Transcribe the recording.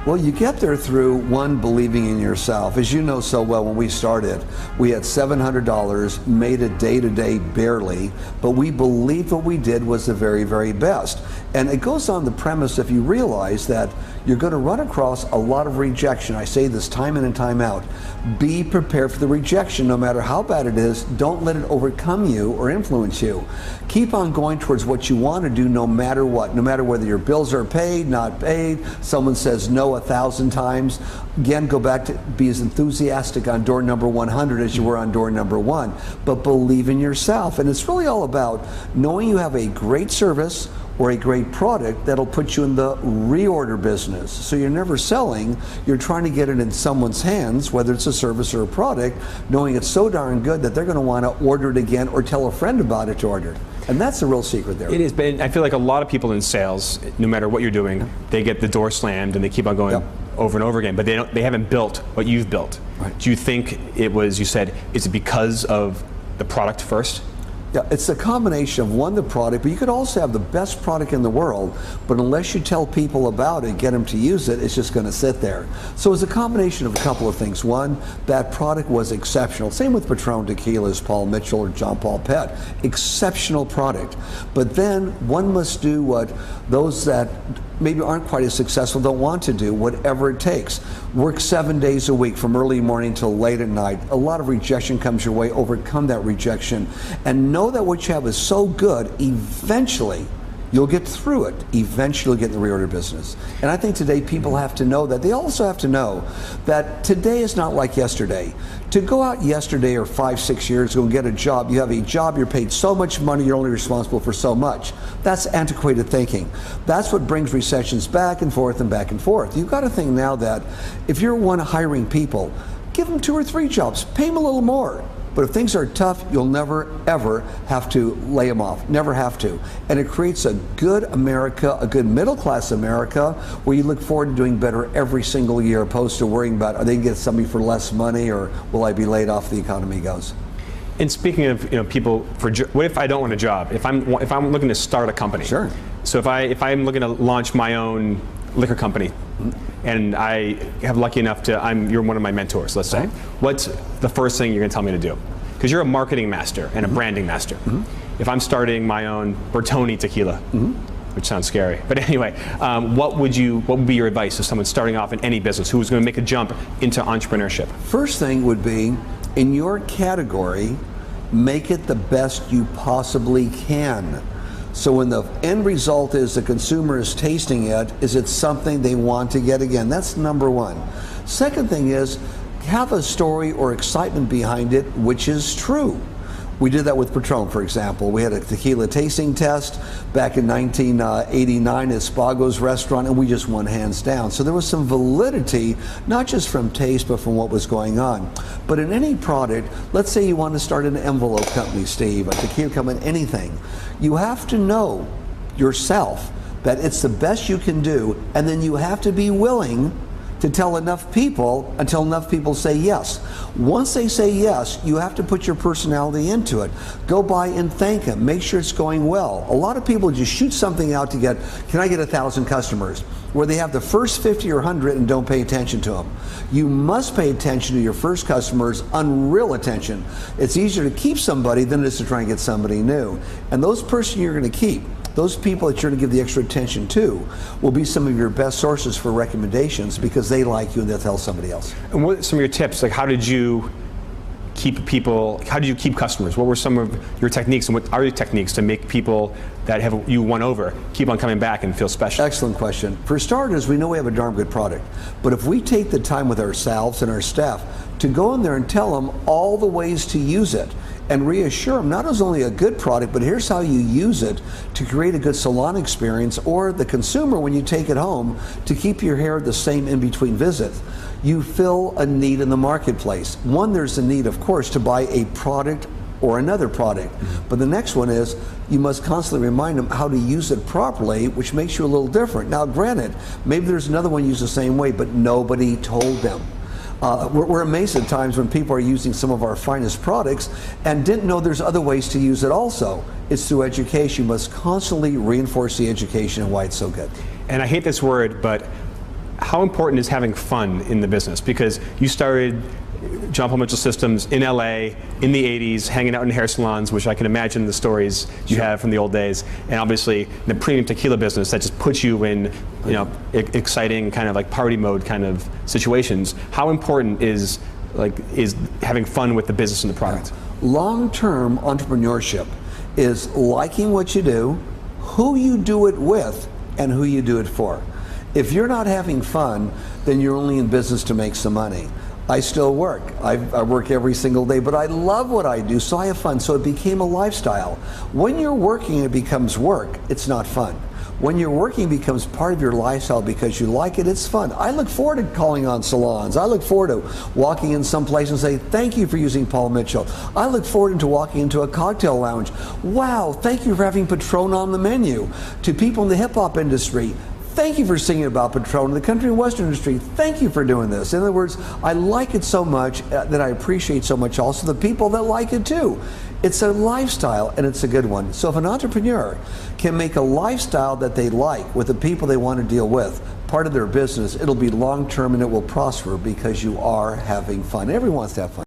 Well, you get there through, one, believing in yourself. As you know so well, when we started, we had $700, made it day-to-day barely, but we believed what we did was the very, very best. And it goes on the premise, if you realize that you're going to run across a lot of rejection. I say this time in and time out. Be prepared for the rejection, no matter how bad it is. Don't let it overcome you or influence you. Keep on going towards what you want to do, no matter what. No matter whether your bills are paid, not paid, someone says no 1,000 times. Again, go back to be as enthusiastic on door number 100 as you were on door number 1. But believe in yourself. And it's really all about knowing you have a great service or a great product that'll put you in the reorder business. So you're never selling, you're trying to get it in someone's hands, whether it's a service or a product, knowing it's so darn good that they're gonna wanna order it again or tell a friend about it to order it. And that's the real secret there. It is, but I feel like a lot of people in sales, no matter what you're doing, they get the door slammed and they keep on going over and over again, but they haven't built what you've built. Right. Do you think it was, you said, is it because of the product first? Yeah, it's a combination of, one, the product, but you could also have the best product in the world, but unless you tell people about it, get them to use it, it's just going to sit there. So it's a combination of a couple of things. One, that product was exceptional. Same with Patron tequilas, Paul Mitchell or John Paul Pett. Exceptional product. But then one must do what those that maybe aren't quite as successful don't want to do, whatever it takes. Work 7 days a week from early morning till late at night. A lot of rejection comes your way, overcome that rejection, and know that what you have is so good, eventually you'll get through it. Eventually you'll get in the reorder business. And I think today people have to know that. They also have to know that today is not like yesterday. To go out yesterday or 5, 6 years ago and get a job, you have a job, you're paid so much money, you're only responsible for so much. That's antiquated thinking. That's what brings recessions back and forth and back and forth. You've got to think now that if you're one hiring people, give them 2 or 3 jobs, pay them a little more. But if things are tough, you'll never, ever have to lay them off. Never have to. And it creates a good America, a good middle-class America, where you look forward to doing better every single year, opposed to worrying about, are they going to get somebody for less money, or will I be laid off if the economy goes? And speaking of people, what if I don't want a job? If I'm looking to start a company. Sure. So if I'm looking to launch my own liquor company, and I have lucky enough to, you're one of my mentors, let's say. What's the first thing you're going to tell me to do? Because you're a marketing master and a branding master. If I'm starting my own Bertoni tequila, which sounds scary, but anyway, what would be your advice to someone starting off in any business who's going to make a jump into entrepreneurship? First thing would be, in your category, make it the best you possibly can. So when the end result is the consumer is tasting it, is it something they want to get again? That's number one. Second thing is, have a story or excitement behind it, which is true. We did that with Patron, for example. We had a tequila tasting test back in 1989 at Spago's restaurant, and we just won hands down. So there was some validity, not just from taste, but from what was going on. But in any product, let's say you want to start an envelope company, Steve, a tequila company, anything. You have to know yourself that it's the best you can do, and then you have to be willing to tell enough people until enough people say yes. Once they say yes, you have to put your personality into it. Go by and thank them. Make sure it's going well. A lot of people just shoot something out to get, can I get 1,000 customers? Where they have the first 50 or 100 and don't pay attention to them. You must pay attention to your first customers, unreal attention. It's easier to keep somebody than it is to try and get somebody new. And those person you're going to keep, those people that you're going to give the extra attention to, will be some of your best sources for recommendations because they like you and they'll tell somebody else. And what are some of your tips? Like, how did you keep people, how did you keep customers? What were some of your techniques, and what are your techniques to make people that have you won over keep on coming back and feel special? Excellent question. For starters, we know we have a darn good product, but if we take the time with ourselves and our staff to go in there and tell them all the ways to use it, and reassure them not as only a good product, but here's how you use it to create a good salon experience, or the consumer when you take it home to keep your hair the same in between visits. You fill a need in the marketplace. One, there's a need, of course, to buy a product or another product. But the next one is you must constantly remind them how to use it properly, which makes you a little different. Now, granted, maybe there's another one used the same way, but nobody told them. We're amazed at times when people are using some of our finest products and didn't know there's other ways to use it also. It's through education. You must constantly reinforce the education and why it's so good. And I hate this word, but how important is having fun in the business? Because you started John Paul Mitchell Systems in LA in the 80s, hanging out in hair salons, which I can imagine the stories you have from the old days, and obviously the premium tequila business that just puts you in, exciting kind of like party mode kind of situations. How important is having fun with the business and the product? Long-term entrepreneurship is liking what you do, who you do it with, and who you do it for. If you're not having fun, then you're only in business to make some money. I still work. I work every single day, but I love what I do, so I have fun. So it became a lifestyle. When you're working, it becomes work. It's not fun. When you're working, it becomes part of your lifestyle because you like it. It's fun. I look forward to calling on salons. I look forward to walking in some place and say, thank you for using Paul Mitchell. I look forward to walking into a cocktail lounge. Wow, thank you for having Patron on the menu. To people in the hip hop industry, thank you for singing about Patron. In the country and western industry, thank you for doing this. In other words, I like it so much that I appreciate so much also the people that like it too. It's a lifestyle and it's a good one. So if an entrepreneur can make a lifestyle that they like with the people they want to deal with part of their business, it'll be long term and it will prosper because you are having fun. Everyone wants to have fun.